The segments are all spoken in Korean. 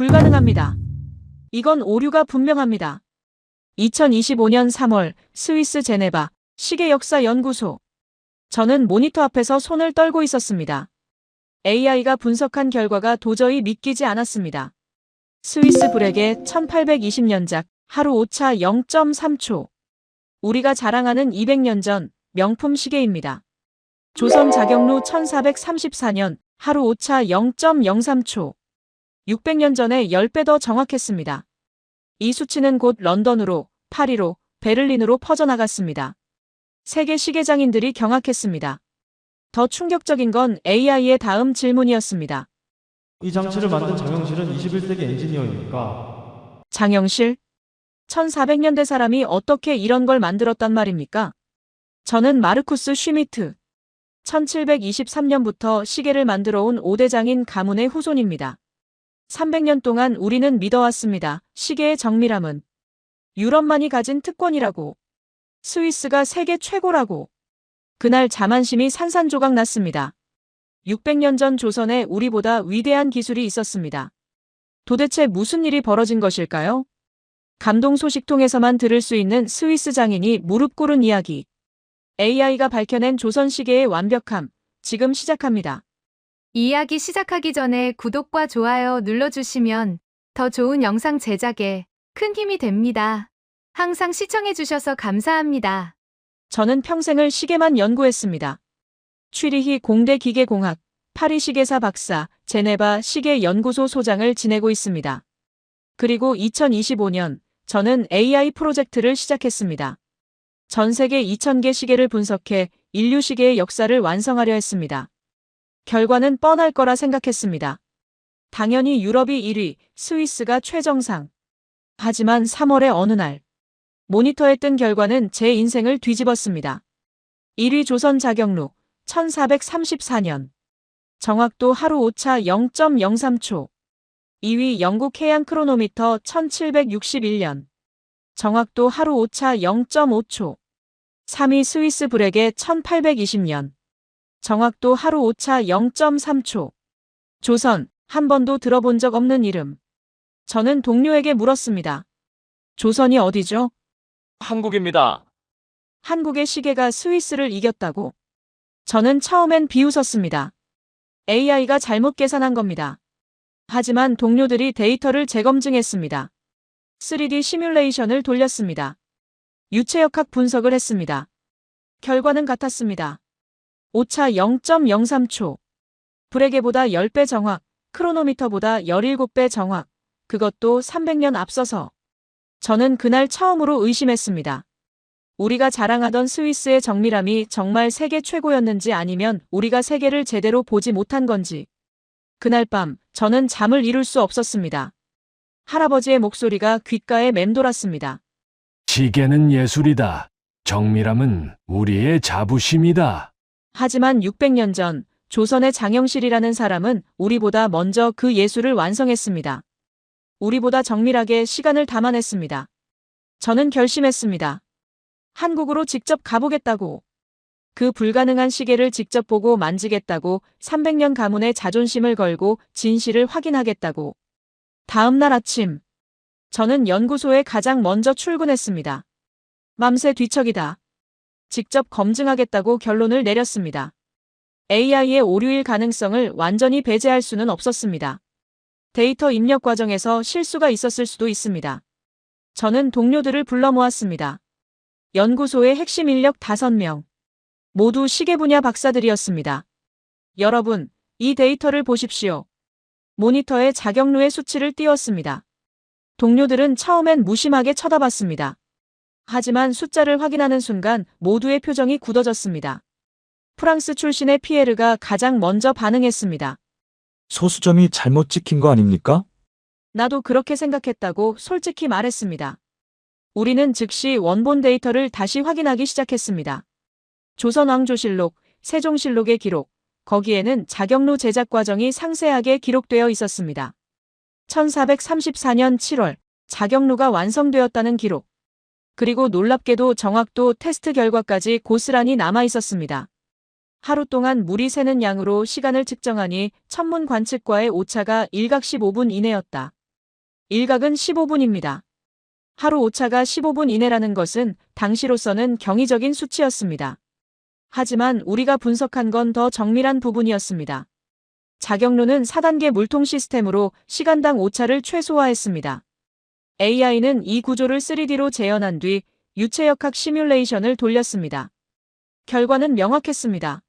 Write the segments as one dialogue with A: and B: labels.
A: 불가능합니다. 이건 오류가 분명합니다. 2025년 3월 스위스 제네바 시계역사연구소. 저는 모니터 앞에서 손을 떨고 있었습니다. AI가 분석한 결과가 도저히 믿기지 않았습니다. 스위스 브렉의 1820년작 하루 오차 0.3초. 우리가 자랑하는 200년 전 명품 시계입니다. 조선 자경루 1434년 하루 오차 0.03초. 600년 전에 10배 더 정확했습니다. 이 수치는 곧 런던으로, 파리로, 베를린으로 퍼져나갔습니다. 세계 시계장인들이 경악했습니다. 더 충격적인 건 AI의 다음 질문이었습니다.
B: 이 장치를 만든 장영실은 21세기 엔지니어입니까?
A: 장영실? 1400년대 사람이 어떻게 이런 걸 만들었단 말입니까? 저는 마르쿠스 슈미트. 1723년부터 시계를 만들어 온 5대 장인 가문의 후손입니다. 300년 동안 우리는 믿어왔습니다. 시계의 정밀함은 유럽만이 가진 특권이라고. 스위스가 세계 최고라고. 그날 자만심이 산산조각 났습니다. 600년 전 조선에 우리보다 위대한 기술이 있었습니다. 도대체 무슨 일이 벌어진 것일까요? 감동 소식통에서만 들을 수 있는 스위스 장인이 무릎 꿇은 이야기. AI가 밝혀낸 조선 시계의 완벽함. 지금 시작합니다.
C: 이야기 시작하기 전에 구독과 좋아요 눌러주시면 더 좋은 영상 제작에 큰 힘이 됩니다. 항상 시청해주셔서 감사합니다.
A: 저는 평생을 시계만 연구했습니다. 취리히 공대 기계공학, 파리 시계사 박사, 제네바 시계연구소 소장을 지내고 있습니다. 그리고 2025년 저는 AI 프로젝트를 시작했습니다. 전 세계 2000개 시계를 분석해 인류 시계의 역사를 완성하려 했습니다. 결과는 뻔할 거라 생각했습니다. 당연히 유럽이 1위, 스위스가 최정상. 하지만 3월의 어느 날, 모니터에 뜬 결과는 제 인생을 뒤집었습니다. 1위 조선 자경루, 1434년. 정확도 하루 오차 0.03초. 2위 영국 해양 크로노미터 1761년. 정확도 하루 오차 0.5초. 3위 스위스 브렉의 1820년. 정확도 하루 오차 0.3초. 조선, 한 번도 들어본 적 없는 이름. 저는 동료에게 물었습니다. 조선이 어디죠?
D: 한국입니다.
A: 한국의 시계가 스위스를 이겼다고. 저는 처음엔 비웃었습니다. AI가 잘못 계산한 겁니다. 하지만 동료들이 데이터를 재검증했습니다. 3D 시뮬레이션을 돌렸습니다. 유체역학 분석을 했습니다. 결과는 같았습니다. 오차 0.03초. 브레게보다 10배 정확, 크로노미터보다 17배 정확, 그것도 300년 앞서서. 저는 그날 처음으로 의심했습니다. 우리가 자랑하던 스위스의 정밀함이 정말 세계 최고였는지 아니면 우리가 세계를 제대로 보지 못한 건지. 그날 밤 저는 잠을 이룰 수 없었습니다. 할아버지의 목소리가 귓가에 맴돌았습니다.
E: 시계는 예술이다. 정밀함은 우리의 자부심이다.
A: 하지만 600년 전 조선의 장영실이라는 사람은 우리보다 먼저 그 예술을 완성했습니다. 우리보다 정밀하게 시간을 담아냈습니다. 저는 결심했습니다. 한국으로 직접 가보겠다고. 그 불가능한 시계를 직접 보고 만지겠다고 300년 가문의 자존심을 걸고 진실을 확인하겠다고. 다음 날 아침, 저는 연구소에 가장 먼저 출근했습니다. 맘새 뒤척이다. 직접 검증하겠다고 결론을 내렸습니다. AI의 오류일 가능성을 완전히 배제할 수는 없었습니다. 데이터 입력 과정에서 실수가 있었을 수도 있습니다. 저는 동료들을 불러 모았습니다. 연구소의 핵심 인력 5명. 모두 시계 분야 박사들이었습니다. 여러분, 이 데이터를 보십시오. 모니터에 자경루의 수치를 띄웠습니다. 동료들은 처음엔 무심하게 쳐다봤습니다. 하지만 숫자를 확인하는 순간 모두의 표정이 굳어졌습니다. 프랑스 출신의 피에르가 가장 먼저 반응했습니다.
F: 소수점이 잘못 찍힌 거 아닙니까?
A: 나도 그렇게 생각했다고 솔직히 말했습니다. 우리는 즉시 원본 데이터를 다시 확인하기 시작했습니다. 조선왕조실록, 세종실록의 기록, 거기에는 자경루 제작 과정이 상세하게 기록되어 있었습니다. 1434년 7월, 자경루가 완성되었다는 기록. 그리고 놀랍게도 정확도 테스트 결과까지 고스란히 남아 있었습니다. 하루 동안 물이 새는 양으로 시간을 측정하니 천문 관측과의 오차가 일각 15분 이내였다. 일각은 15분입니다. 하루 오차가 15분 이내라는 것은 당시로서는 경이적인 수치였습니다. 하지만 우리가 분석한 건 더 정밀한 부분이었습니다. 자경루는 4단계 물통 시스템으로 시간당 오차를 최소화했습니다. AI는 이 구조를 3D로 재현한 뒤 유체역학 시뮬레이션을 돌렸습니다. 결과는 명확했습니다.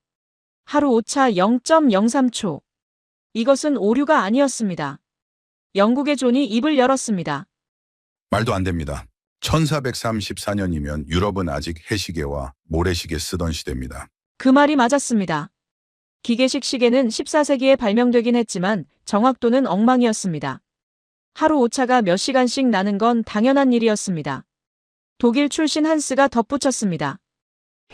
A: 하루 오차 0.03초. 이것은 오류가 아니었습니다. 영국의 존이 입을 열었습니다.
G: 말도 안 됩니다. 1434년이면 유럽은 아직 해시계와 모래시계 쓰던 시대입니다.
A: 그 말이 맞았습니다. 기계식 시계는 14세기에 발명되긴 했지만 정확도는 엉망이었습니다. 하루 오차가 몇 시간씩 나는 건 당연한 일이었습니다. 독일 출신 한스가 덧붙였습니다.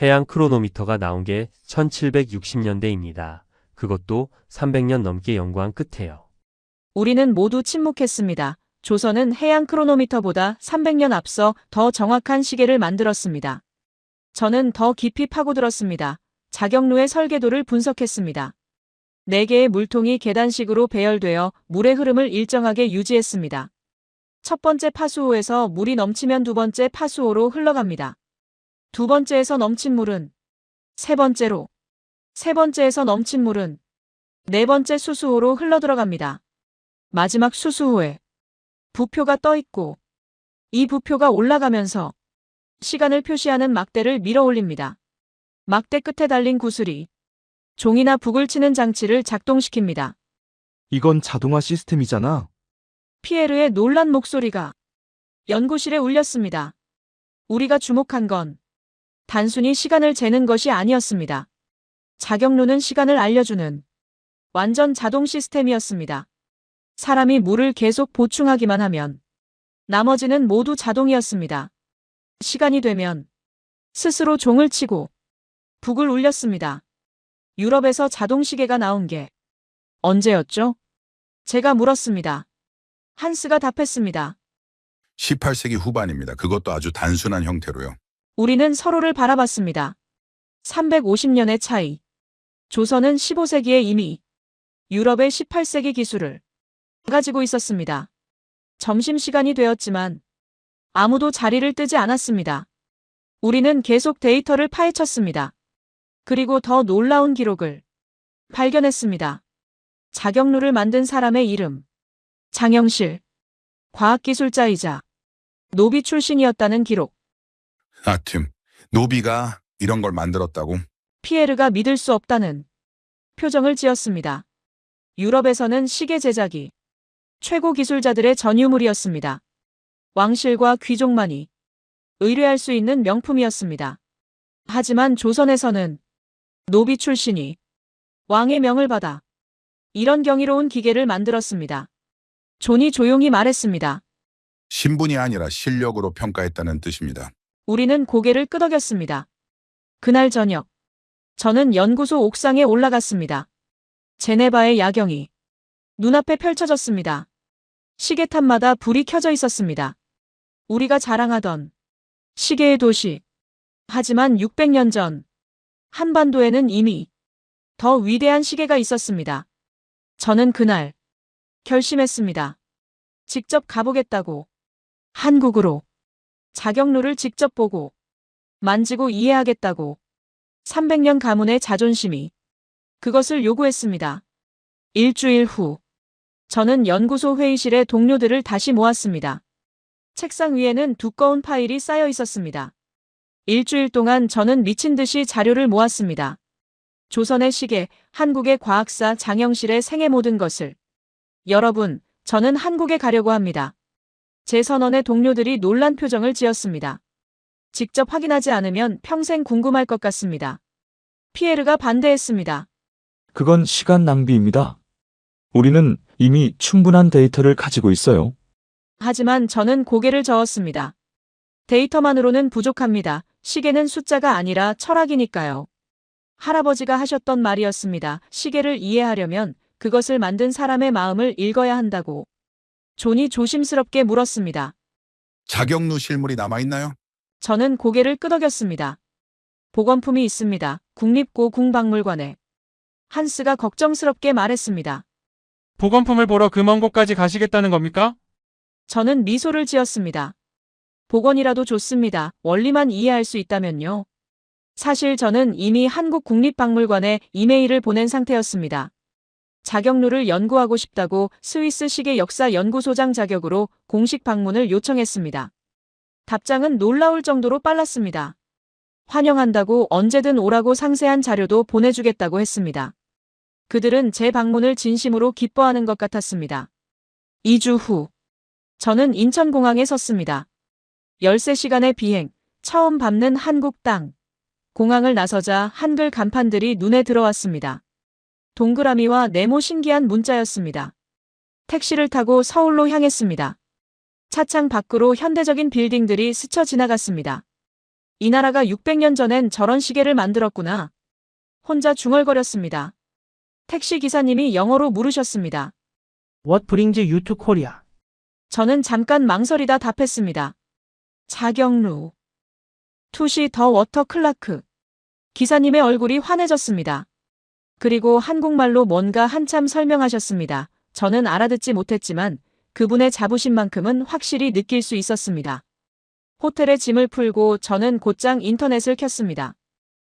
H: 해양 크로노미터가 나온 게 1760년대입니다. 그것도 300년 넘게 연구한 끝에요.
A: 우리는 모두 침묵했습니다. 조선은 해양 크로노미터보다 300년 앞서 더 정확한 시계를 만들었습니다. 저는 더 깊이 파고들었습니다. 자경루의 설계도를 분석했습니다. 4개의 물통이 계단식으로 배열되어 물의 흐름을 일정하게 유지했습니다. 첫 번째 파수호에서 물이 넘치면 두 번째 파수호로 흘러갑니다. 두 번째에서 넘친 물은 세 번째로, 세 번째에서 넘친 물은 네 번째 수수호로 흘러들어갑니다. 마지막 수수호에 부표가 떠 있고 이 부표가 올라가면서 시간을 표시하는 막대를 밀어 올립니다. 막대 끝에 달린 구슬이 종이나 북을 치는 장치를 작동시킵니다.
I: 이건 자동화 시스템이잖아.
A: 피에르의 놀란 목소리가 연구실에 울렸습니다. 우리가 주목한 건 단순히 시간을 재는 것이 아니었습니다. 자경루는 시간을 알려주는 완전 자동 시스템이었습니다. 사람이 물을 계속 보충하기만 하면 나머지는 모두 자동이었습니다. 시간이 되면 스스로 종을 치고 북을 울렸습니다. 유럽에서 자동시계가 나온 게 언제였죠? 제가 물었습니다. 한스가 답했습니다.
G: 18세기 후반입니다. 그것도 아주 단순한 형태로요.
A: 우리는 서로를 바라봤습니다. 350년의 차이. 조선은 15세기에 이미 유럽의 18세기 기술을 가지고 있었습니다. 점심시간이 되었지만 아무도 자리를 뜨지 않았습니다. 우리는 계속 데이터를 파헤쳤습니다. 그리고 더 놀라운 기록을 발견했습니다. 자경루를 만든 사람의 이름. 장영실. 과학기술자이자 노비 출신이었다는 기록.
G: 하여튼 노비가 이런 걸 만들었다고?
A: 피에르가 믿을 수 없다는 표정을 지었습니다. 유럽에서는 시계 제작이 최고 기술자들의 전유물이었습니다. 왕실과 귀족만이 의뢰할 수 있는 명품이었습니다. 하지만 조선에서는 노비 출신이 왕의 명을 받아 이런 경이로운 기계를 만들었습니다. 존이 조용히 말했습니다.
G: 신분이 아니라 실력으로 평가했다는 뜻입니다.
A: 우리는 고개를 끄덕였습니다. 그날 저녁, 저는 연구소 옥상에 올라갔습니다. 제네바의 야경이 눈앞에 펼쳐졌습니다. 시계탑마다 불이 켜져 있었습니다. 우리가 자랑하던 시계의 도시. 하지만 600년 전 한반도에는 이미 더 위대한 시계가 있었습니다. 저는 그날 결심했습니다. 직접 가보겠다고. 한국으로. 자경루를 직접 보고 만지고 이해하겠다고. 300년 가문의 자존심이 그것을 요구했습니다. 일주일 후, 저는 연구소 회의실에 동료들을 다시 모았습니다. 책상 위에는 두꺼운 파일이 쌓여 있었습니다. 일주일 동안 저는 미친 듯이 자료를 모았습니다. 조선의 시계, 한국의 과학사 장영실의 생애 모든 것을. 여러분, 저는 한국에 가려고 합니다. 제 선언의 동료들이 놀란 표정을 지었습니다. 직접 확인하지 않으면 평생 궁금할 것 같습니다. 피에르가 반대했습니다.
F: 그건 시간 낭비입니다. 우리는 이미 충분한 데이터를 가지고 있어요.
A: 하지만 저는 고개를 저었습니다. 데이터만으로는 부족합니다. 시계는 숫자가 아니라 철학이니까요. 할아버지가 하셨던 말이었습니다. 시계를 이해하려면 그것을 만든 사람의 마음을 읽어야 한다고. 존이 조심스럽게 물었습니다.
G: 자경루 실물이 남아있나요?
A: 저는 고개를 끄덕였습니다. 복원품이 있습니다. 국립고궁박물관에. 한스가 걱정스럽게 말했습니다.
B: 복원품을 보러 그 먼 곳까지 가시겠다는 겁니까?
A: 저는 미소를 지었습니다. 복원이라도 좋습니다. 원리만 이해할 수 있다면요. 사실 저는 이미 한국국립박물관에 이메일을 보낸 상태였습니다. 자격루를 연구하고 싶다고 스위스 시계역사연구소장 자격으로 공식 방문을 요청했습니다. 답장은 놀라울 정도로 빨랐습니다. 환영한다고 언제든 오라고 상세한 자료도 보내주겠다고 했습니다. 그들은 제 방문을 진심으로 기뻐하는 것 같았습니다. 2주 후, 저는 인천공항에 섰습니다. 13시간의 비행, 처음 밟는 한국 땅. 공항을 나서자 한글 간판들이 눈에 들어왔습니다. 동그라미와 네모 신기한 문자였습니다. 택시를 타고 서울로 향했습니다. 차창 밖으로 현대적인 빌딩들이 스쳐 지나갔습니다. 이 나라가 600년 전엔 저런 시계를 만들었구나. 혼자 중얼거렸습니다. 택시 기사님이 영어로 물으셨습니다.
J: What brings you to Korea?
A: 저는 잠깐 망설이다 답했습니다. 자경루. 투시 더 워터 클라크. 기사님의 얼굴이 환해졌습니다. 그리고 한국말로 뭔가 한참 설명하셨습니다. 저는 알아듣지 못했지만 그분의 자부심만큼은 확실히 느낄 수 있었습니다. 호텔에 짐을 풀고 저는 곧장 인터넷을 켰습니다.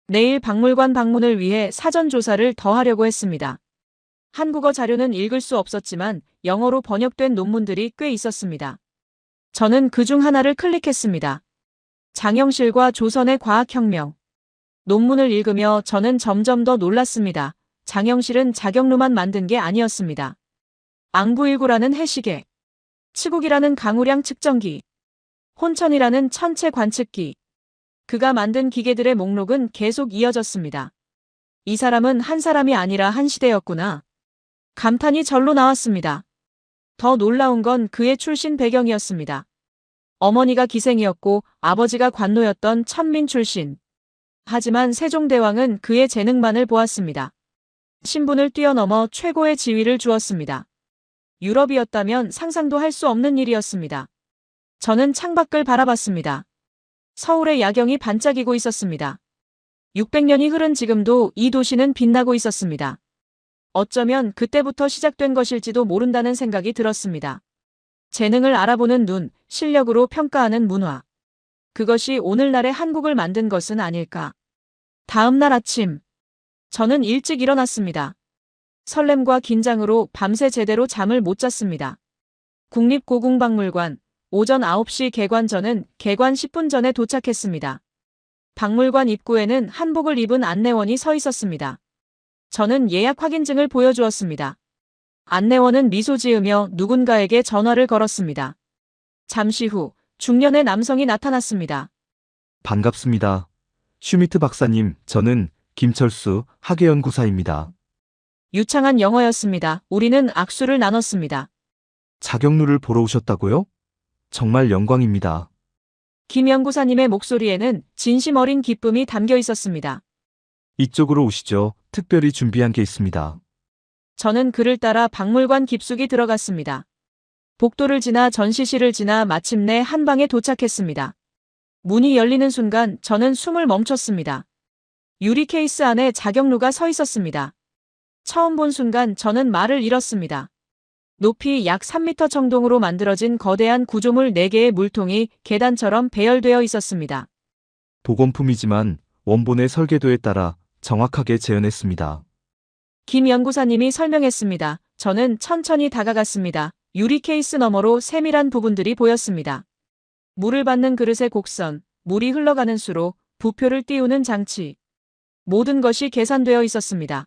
A: 내일 박물관 방문을 위해 사전 조사를 더 하려고 했습니다. 한국어 자료는 읽을 수 없었지만 영어로 번역된 논문들이 꽤 있었습니다. 저는 그중 하나를 클릭했습니다. 장영실과 조선의 과학혁명. 논문을 읽으며 저는 점점 더 놀랐습니다. 장영실은 자경루만 만든 게 아니었습니다. 앙부일구라는 해시계, 치국이라는 강우량 측정기, 혼천이라는 천체 관측기. 그가 만든 기계들의 목록은 계속 이어졌습니다. 이 사람은 한 사람이 아니라 한 시대였구나. 감탄이 절로 나왔습니다. 더 놀라운 건 그의 출신 배경이었습니다. 어머니가 기생이었고 아버지가 관노였던 천민 출신. 하지만 세종대왕은 그의 재능만을 보았습니다. 신분을 뛰어넘어 최고의 지위를 주었습니다. 유럽이었다면 상상도 할 수 없는 일이었습니다. 저는 창밖을 바라봤습니다. 서울의 야경이 반짝이고 있었습니다. 600년이 흐른 지금도 이 도시는 빛나고 있었습니다. 어쩌면 그때부터 시작된 것일지도 모른다는 생각이 들었습니다. 재능을 알아보는 눈, 실력으로 평가하는 문화. 그것이 오늘날의 한국을 만든 것은 아닐까. 다음 날 아침, 저는 일찍 일어났습니다. 설렘과 긴장으로 밤새 제대로 잠을 못 잤습니다. 국립고궁박물관, 오전 9시 개관 저는 개관 10분 전에 도착했습니다. 박물관 입구에는 한복을 입은 안내원이 서 있었습니다. 저는 예약 확인증을 보여주었습니다. 안내원은 미소 지으며 누군가에게 전화를 걸었습니다. 잠시 후 중년의 남성이 나타났습니다.
I: 반갑습니다. 슈미트 박사님, 저는 김철수 학예연구사입니다.
A: 유창한 영어였습니다. 우리는 악수를 나눴습니다.
I: 자경루를 보러 오셨다고요? 정말 영광입니다.
A: 김 연구사님의 목소리에는 진심 어린 기쁨이 담겨 있었습니다.
I: 이쪽으로 오시죠. 특별히 준비한 게 있습니다.
A: 저는 그를 따라 박물관 깊숙이 들어갔습니다. 복도를 지나 전시실을 지나 마침내 한방에 도착했습니다. 문이 열리는 순간 저는 숨을 멈췄습니다. 유리 케이스 안에 자경루가 서 있었습니다. 처음 본 순간 저는 말을 잃었습니다. 높이 약 3m 청동으로 만들어진 거대한 구조물 4개의 물통이 계단처럼 배열되어 있었습니다.
I: 복원품이지만 원본의 설계도에 따라 정확하게 재현했습니다.
A: 김 연구사님이 설명했습니다. 저는 천천히 다가갔습니다. 유리 케이스 너머로 세밀한 부분들이 보였습니다. 물을 받는 그릇의 곡선, 물이 흘러가는 수로, 부표를 띄우는 장치. 모든 것이 계산되어 있었습니다.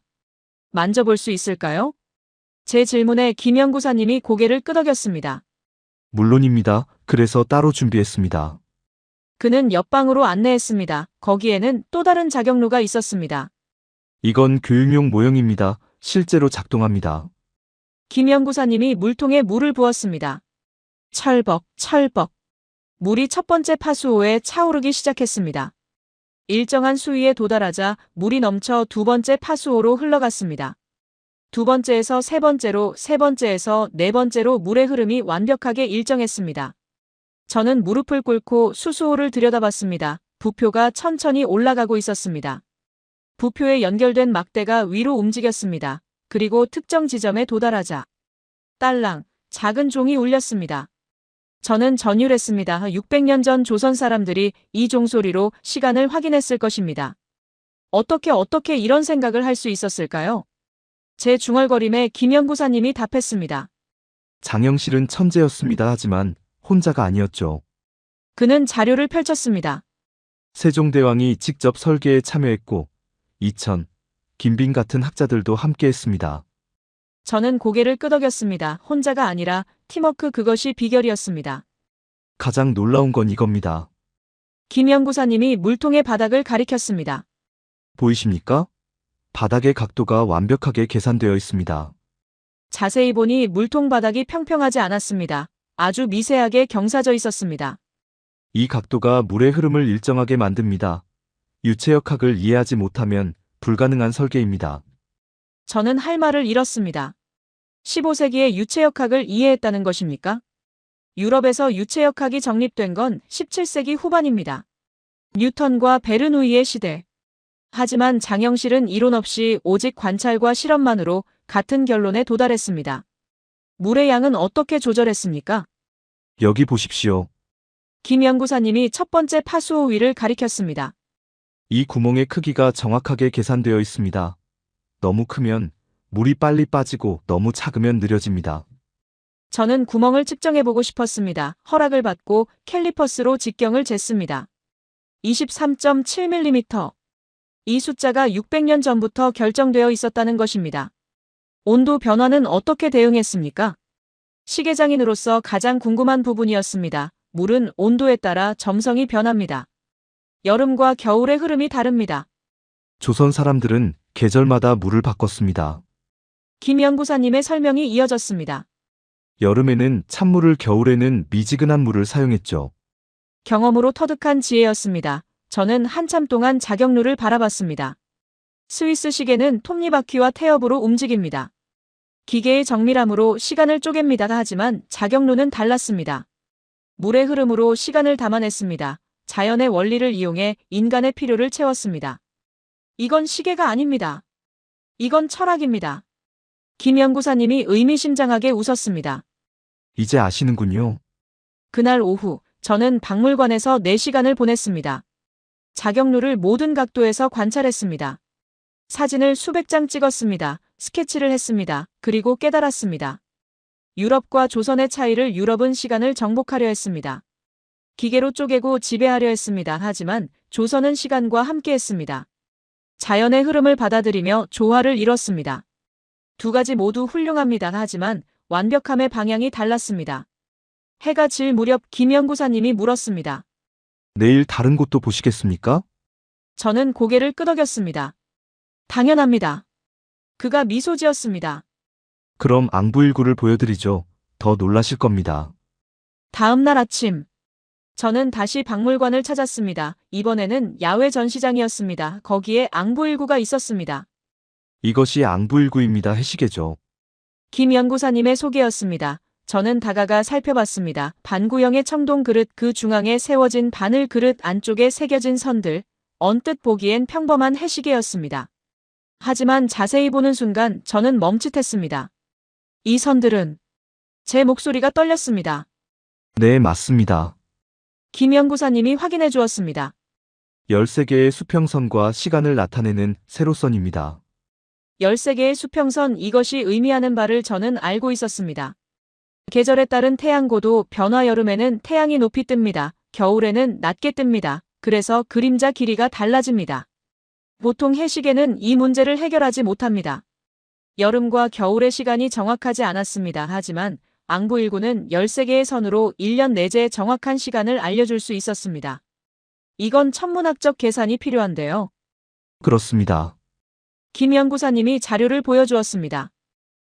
A: 만져볼 수 있을까요? 제 질문에 김 연구사님이 고개를 끄덕였습니다.
I: 물론입니다. 그래서 따로 준비했습니다.
A: 그는 옆방으로 안내했습니다. 거기에는 또 다른 자경루가 있었습니다.
I: 이건 교육용 모형입니다. 실제로 작동합니다.
A: 김 연구사님이 물통에 물을 부었습니다. 철벅, 철벅. 물이 첫 번째 파수호에 차오르기 시작했습니다. 일정한 수위에 도달하자 물이 넘쳐 두 번째 파수호로 흘러갔습니다. 두 번째에서 세 번째로, 세 번째에서 네 번째로 물의 흐름이 완벽하게 일정했습니다. 저는 무릎을 꿇고 수수호를 들여다봤습니다. 부표가 천천히 올라가고 있었습니다. 부표에 연결된 막대가 위로 움직였습니다. 그리고 특정 지점에 도달하자 딸랑 작은 종이 울렸습니다. 저는 전율했습니다. 600년 전 조선 사람들이 이 종소리로 시간을 확인했을 것입니다. 어떻게 이런 생각을 할 수 있었을까요? 제 중얼거림에 김연구사님이 답했습니다.
I: 장영실은 천재였습니다. 하지만 혼자가 아니었죠.
A: 그는 자료를 펼쳤습니다.
I: 세종대왕이 직접 설계에 참여했고 이천, 김빈 같은 학자들도 함께했습니다.
A: 저는 고개를 끄덕였습니다. 혼자가 아니라 팀워크, 그것이 비결이었습니다.
I: 가장 놀라운 건 이겁니다.
A: 김 연구사님이 물통의 바닥을 가리켰습니다.
I: 보이십니까? 바닥의 각도가 완벽하게 계산되어 있습니다.
A: 자세히 보니 물통 바닥이 평평하지 않았습니다. 아주 미세하게 경사져 있었습니다.
I: 이 각도가 물의 흐름을 일정하게 만듭니다. 유체역학을 이해하지 못하면 불가능한 설계입니다.
A: 저는 할 말을 잃었습니다. 15세기에 유체역학을 이해했다는 것입니까? 유럽에서 유체역학이 정립된 건 17세기 후반입니다. 뉴턴과 베르누이의 시대. 하지만 장영실은 이론 없이 오직 관찰과 실험만으로 같은 결론에 도달했습니다. 물의 양은 어떻게 조절했습니까?
I: 여기 보십시오.
A: 김 연구사님이 첫 번째 파수호 위를 가리켰습니다.
I: 이 구멍의 크기가 정확하게 계산되어 있습니다. 너무 크면 물이 빨리 빠지고 너무 작으면 느려집니다.
A: 저는 구멍을 측정해보고 싶었습니다. 허락을 받고 캘리퍼스로 직경을 쟀습니다. 23.7mm. 이 숫자가 600년 전부터 결정되어 있었다는 것입니다. 온도 변화는 어떻게 대응했습니까? 시계장인으로서 가장 궁금한 부분이었습니다. 물은 온도에 따라 점성이 변합니다. 여름과 겨울의 흐름이 다릅니다.
I: 조선 사람들은 계절마다 물을 바꿨습니다.
A: 김 연구사님의 설명이 이어졌습니다.
I: 여름에는 찬물을, 겨울에는 미지근한 물을 사용했죠.
A: 경험으로 터득한 지혜였습니다. 저는 한참 동안 자격루를 바라봤습니다. 스위스 시계는 톱니바퀴와 태엽으로 움직입니다. 기계의 정밀함으로 시간을 쪼갭니다. 하지만 자격루는 달랐습니다. 물의 흐름으로 시간을 담아냈습니다. 자연의 원리를 이용해 인간의 필요를 채웠습니다. 이건 시계가 아닙니다. 이건 철학입니다. 김 연구사님이 의미심장하게 웃었습니다.
I: 이제 아시는군요.
A: 그날 오후, 저는 박물관에서 4시간을 보냈습니다. 자격루를 모든 각도에서 관찰했습니다. 사진을 수백 장 찍었습니다. 스케치를 했습니다. 그리고 깨달았습니다. 유럽과 조선의 차이를 유럽은 시간을 정복하려 했습니다. 기계로 쪼개고 지배하려 했습니다. 하지만 조선은 시간과 함께했습니다. 자연의 흐름을 받아들이며 조화를 이뤘습니다. 두 가지 모두 훌륭합니다. 하지만 완벽함의 방향이 달랐습니다. 해가 질 무렵 김 연구사님이 물었습니다.
I: 내일 다른 곳도 보시겠습니까?
A: 저는 고개를 끄덕였습니다. 당연합니다. 그가 미소 지었습니다.
I: 그럼 앙부일구를 보여드리죠. 더 놀라실 겁니다.
A: 다음 날 아침, 저는 다시 박물관을 찾았습니다. 이번에는 야외 전시장이었습니다. 거기에 앙부일구가 있었습니다.
I: 이것이 앙부일구입니다. 해시계죠.
A: 김 연구사님의 소개였습니다. 저는 다가가 살펴봤습니다. 반구형의 청동 그릇, 그 중앙에 세워진 바늘 그릇, 안쪽에 새겨진 선들. 언뜻 보기엔 평범한 해시계였습니다. 하지만 자세히 보는 순간 저는 멈칫했습니다. 이 선들은... 제 목소리가 떨렸습니다.
I: 네, 맞습니다.
A: 김 연구사님이 확인해 주었습니다.
I: 13개의 수평선과 시간을 나타내는 세로선입니다.
A: 13개의 수평선, 이것이 의미하는 바를 저는 알고 있었습니다. 계절에 따른 태양고도 변화, 여름에는 태양이 높이 뜹니다. 겨울에는 낮게 뜹니다. 그래서 그림자 길이가 달라집니다. 보통 해시계는 이 문제를 해결하지 못합니다. 여름과 겨울의 시간이 정확하지 않았습니다. 하지만 앙부일구는 13개의 선으로 1년 내제 정확한 시간을 알려줄 수 있었습니다. 이건 천문학적 계산이 필요한데요.
I: 그렇습니다.
A: 김 연구사님이 자료를 보여주었습니다.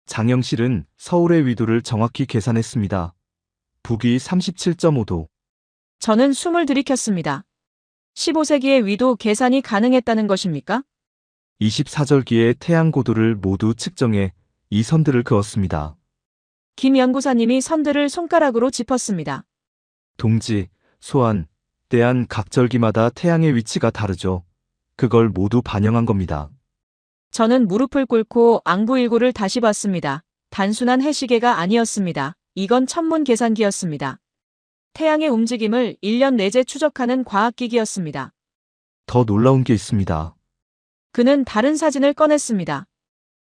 I: 장영실은 서울의 위도를 정확히 계산했습니다. 북위 37.5도.
A: 저는 숨을 들이켰습니다. 15세기의 위도 계산이 가능했다는 것입니까?
I: 24절기의 태양 고도를 모두 측정해 이 선들을 그었습니다.
A: 김 연구사님이 선들을 손가락으로 짚었습니다.
I: 동지, 소안, 대안 각 절기마다 태양의 위치가 다르죠. 그걸 모두 반영한 겁니다.
A: 저는 무릎을 꿇고 앙부일구를 다시 봤습니다. 단순한 해시계가 아니었습니다. 이건 천문 계산기였습니다. 태양의 움직임을 1년 내내 추적하는 과학기기였습니다.
I: 더 놀라운 게 있습니다.
A: 그는 다른 사진을 꺼냈습니다.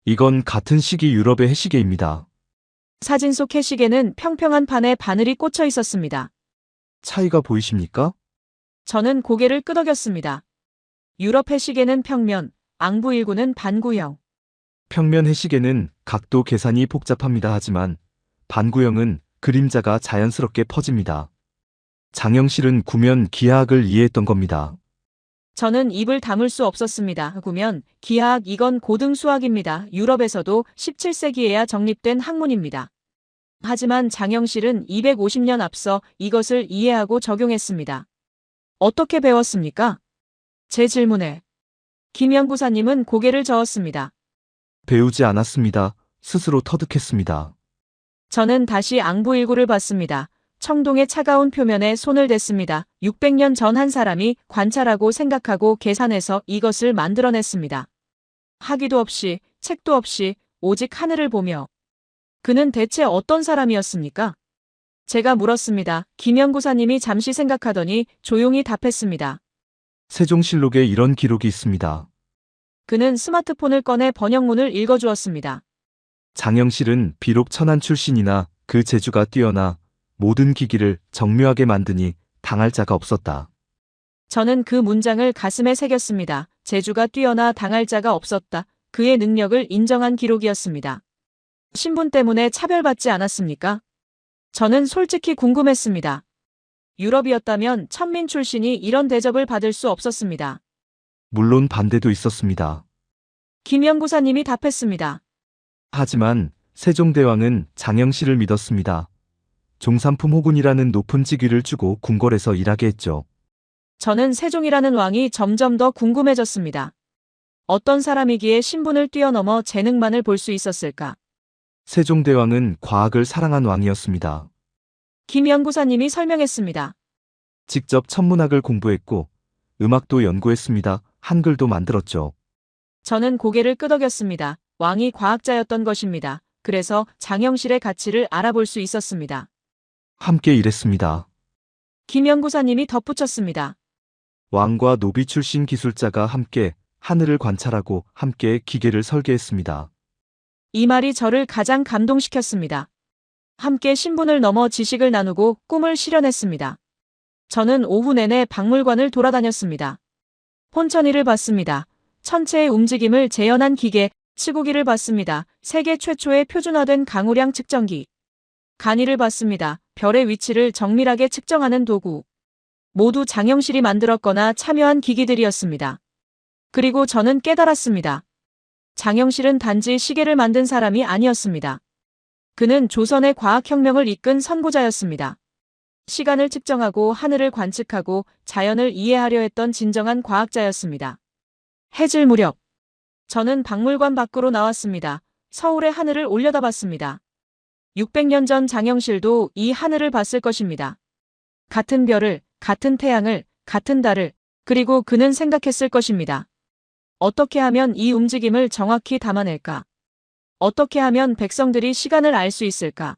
I: 이건 같은 시기 유럽의 해시계입니다.
A: 사진 속 해시계는 평평한 판에 바늘이 꽂혀 있었습니다.
I: 차이가 보이십니까?
A: 저는 고개를 끄덕였습니다. 유럽 해시계는 평면, 앙부일구는 반구형.
I: 평면 해시계는 각도 계산이 복잡합니다. 하지만 반구형은 그림자가 자연스럽게 퍼집니다. 장영실은 구면 기하학을 이해했던 겁니다.
A: 저는 입을 다물 수 없었습니다. 구면, 기하학 이건 고등 수학입니다. 유럽에서도 17세기에야 정립된 학문입니다. 하지만 장영실은 250년 앞서 이것을 이해하고 적용했습니다. 어떻게 배웠습니까? 제 질문에 김 연구사님은 고개를 저었습니다.
I: 배우지 않았습니다. 스스로 터득했습니다.
A: 저는 다시 앙부일구를 봤습니다. 청동의 차가운 표면에 손을 댔습니다. 600년 전 한 사람이 관찰하고 생각하고 계산해서 이것을 만들어냈습니다. 학위도 없이, 책도 없이, 오직 하늘을 보며. 그는 대체 어떤 사람이었습니까? 제가 물었습니다. 김 연구사님이 잠시 생각하더니 조용히 답했습니다.
I: 세종실록에 이런 기록이 있습니다.
A: 그는 스마트폰을 꺼내 번역문을 읽어주었습니다.
I: 장영실은 비록 천한 출신이나 그 재주가 뛰어나 모든 기기를 정교하게 만드니 당할 자가 없었다.
A: 저는 그 문장을 가슴에 새겼습니다. 재주가 뛰어나 당할 자가 없었다. 그의 능력을 인정한 기록이었습니다. 신분 때문에 차별받지 않았습니까? 저는 솔직히 궁금했습니다. 유럽이었다면 천민 출신이 이런 대접을 받을 수 없었습니다.
I: 물론 반대도 있었습니다.
A: 김 연구사님이 답했습니다.
I: 하지만 세종대왕은 장영실을 믿었습니다. 종삼품 호군이라는 높은 직위를 주고 궁궐에서 일하게 했죠.
A: 저는 세종이라는 왕이 점점 더 궁금해졌습니다. 어떤 사람이기에 신분을 뛰어넘어 재능만을 볼 수 있었을까?
I: 세종대왕은 과학을 사랑한 왕이었습니다.
A: 김 연구사님이 설명했습니다.
I: 직접 천문학을 공부했고 음악도 연구했습니다. 한글도 만들었죠.
A: 저는 고개를 끄덕였습니다. 왕이 과학자였던 것입니다. 그래서 장영실의 가치를 알아볼 수 있었습니다.
I: 함께 일했습니다.
A: 김 연구사님이 덧붙였습니다.
I: 왕과 노비 출신 기술자가 함께 하늘을 관찰하고 함께 기계를 설계했습니다.
A: 이 말이 저를 가장 감동시켰습니다. 함께 신분을 넘어 지식을 나누고 꿈을 실현했습니다. 저는 오후 내내 박물관을 돌아다녔습니다. 혼천이를 봤습니다. 천체의 움직임을 재현한 기계, 치구기를 봤습니다. 세계 최초의 표준화된 강우량 측정기. 간이를 봤습니다. 별의 위치를 정밀하게 측정하는 도구. 모두 장영실이 만들었거나 참여한 기기들이었습니다. 그리고 저는 깨달았습니다. 장영실은 단지 시계를 만든 사람이 아니었습니다. 그는 조선의 과학혁명을 이끈 선구자였습니다. 시간을 측정하고 하늘을 관측하고 자연을 이해하려 했던 진정한 과학자였습니다. 해질 무렵, 저는 박물관 밖으로 나왔습니다. 서울의 하늘을 올려다봤습니다. 600년 전 장영실도 이 하늘을 봤을 것입니다. 같은 별을, 같은 태양을, 같은 달을, 그리고 그는 생각했을 것입니다. 어떻게 하면 이 움직임을 정확히 담아낼까? 어떻게 하면 백성들이 시간을 알 수 있을까?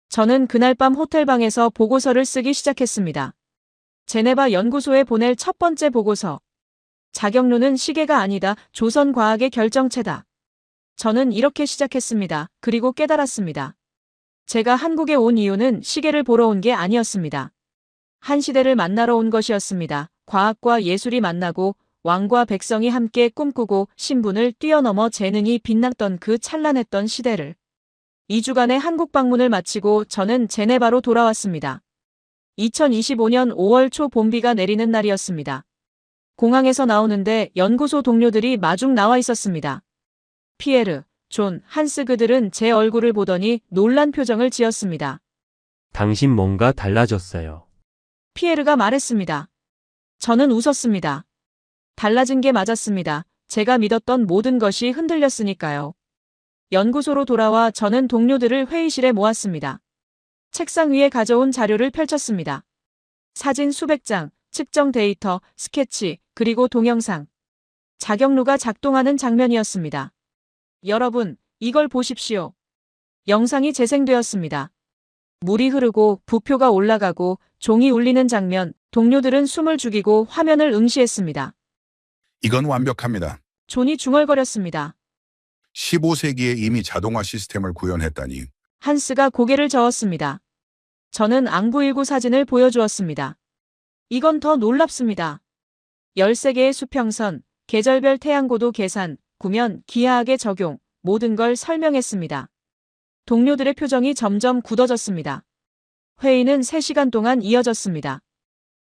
A: 저는 그날 밤 호텔방에서 보고서를 쓰기 시작했습니다. 제네바 연구소에 보낼 첫 번째 보고서. 자격로는 시계가 아니다. 조선 과학의 결정체다. 저는 이렇게 시작했습니다. 그리고 깨달았습니다. 제가 한국에 온 이유는 시계를 보러 온 게 아니었습니다. 한 시대를 만나러 온 것이었습니다. 과학과 예술이 만나고 왕과 백성이 함께 꿈꾸고 신분을 뛰어넘어 재능이 빛났던 그 찬란했던 시대를. 2주간의 한국 방문을 마치고 저는 제네바로 돌아왔습니다. 2025년 5월 초 봄비가 내리는 날이었습니다. 공항에서 나오는데 연구소 동료들이 마중 나와 있었습니다. 피에르, 존, 한스 그들은 제 얼굴을 보더니 놀란 표정을 지었습니다.
H: 당신 뭔가 달라졌어요.
A: 피에르가 말했습니다. 저는 웃었습니다. 달라진 게 맞았습니다. 제가 믿었던 모든 것이 흔들렸으니까요. 연구소로 돌아와 저는 동료들을 회의실에 모았습니다. 책상 위에 가져온 자료를 펼쳤습니다. 사진 수백 장, 측정 데이터, 스케치, 그리고 동영상. 자격루가 작동하는 장면이었습니다. 여러분, 이걸 보십시오. 영상이 재생되었습니다. 물이 흐르고 부표가 올라가고 종이 울리는 장면, 동료들은 숨을 죽이고 화면을 응시했습니다.
G: 이건 완벽합니다.
A: 존이 중얼거렸습니다.
G: 15세기에 이미 자동화 시스템을 구현했다니.
A: 한스가 고개를 저었습니다. 저는 앙부일구 사진을 보여주었습니다. 이건 더 놀랍습니다. 13개의 수평선, 계절별 태양고도 계산, 구면, 기하학의 적용, 모든 걸 설명했습니다. 동료들의 표정이 점점 굳어졌습니다. 회의는 3시간 동안 이어졌습니다.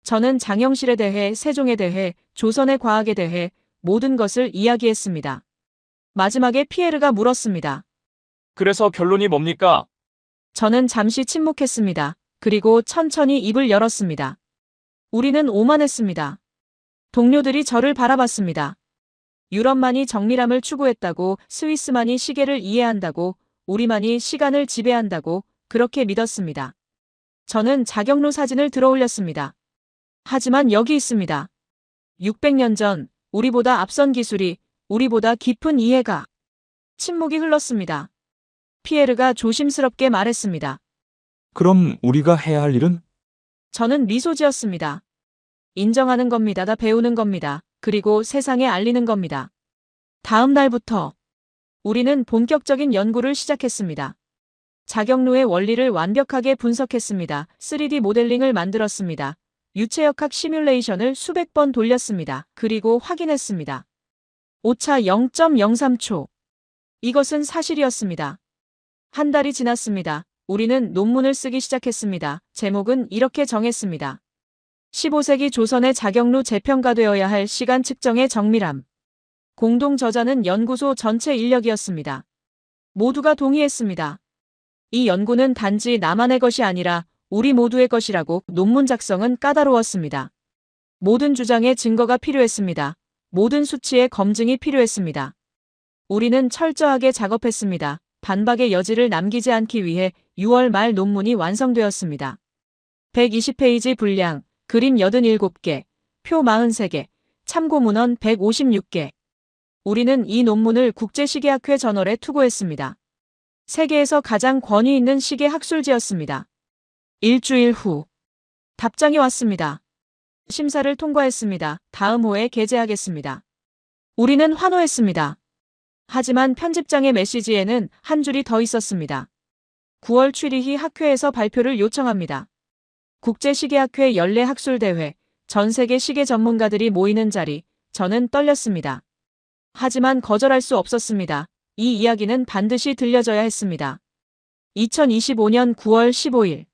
A: 저는 장영실에 대해, 세종에 대해, 조선의 과학에 대해 모든 것을 이야기했습니다. 마지막에 피에르가 물었습니다.
D: 그래서 결론이 뭡니까?
A: 저는 잠시 침묵했습니다. 그리고 천천히 입을 열었습니다. 우리는 오만했습니다. 동료들이 저를 바라봤습니다. 유럽만이 정밀함을 추구했다고, 스위스만이 시계를 이해한다고, 우리만이 시간을 지배한다고 그렇게 믿었습니다. 저는 자격로 사진을 들어올렸습니다. 하지만 여기 있습니다. 600년 전, 우리보다 앞선 기술이, 우리보다 깊은 이해가. 침묵이 흘렀습니다. 피에르가 조심스럽게 말했습니다.
F: 그럼 우리가 해야 할 일은?
A: 저는 미소 지었습니다. 인정하는 겁니다. 다 배우는 겁니다. 그리고 세상에 알리는 겁니다. 다음 날부터 우리는 본격적인 연구를 시작했습니다. 자격로의 원리를 완벽하게 분석했습니다. 3D 모델링을 만들었습니다. 유체역학 시뮬레이션을 수백 번 돌렸습니다. 그리고 확인했습니다. 오차 0.03초. 이것은 사실이었습니다. 한 달이 지났습니다. 우리는 논문을 쓰기 시작했습니다. 제목은 이렇게 정했습니다. 15세기 조선의 자격로 재평가되어야 할 시간 측정의 정밀함. 공동 저자는 연구소 전체 인력이었습니다. 모두가 동의했습니다. 이 연구는 단지 나만의 것이 아니라 우리 모두의 것이라고. 논문 작성은 까다로웠습니다. 모든 주장에 증거가 필요했습니다. 모든 수치의 검증이 필요했습니다. 우리는 철저하게 작업했습니다. 반박의 여지를 남기지 않기 위해 6월 말 논문이 완성되었습니다. 120페이지 분량, 그림 87개, 표 43개, 참고 문헌 156개. 우리는 이 논문을 국제시계학회 저널에 투고했습니다. 세계에서 가장 권위 있는 시계 학술지였습니다. 일주일 후 답장이 왔습니다. 심사를 통과했습니다. 다음 호에 게재하겠습니다. 우리는 환호했습니다. 하지만 편집장의 메시지에는 한 줄이 더 있었습니다. 9월 추리히 학회에서 발표를 요청합니다. 국제시계학회 연례학술대회, 전 세계 시계 전문가들이 모이는 자리, 저는 떨렸습니다. 하지만 거절할 수 없었습니다. 이 이야기는 반드시 들려져야 했습니다. 2025년 9월 15일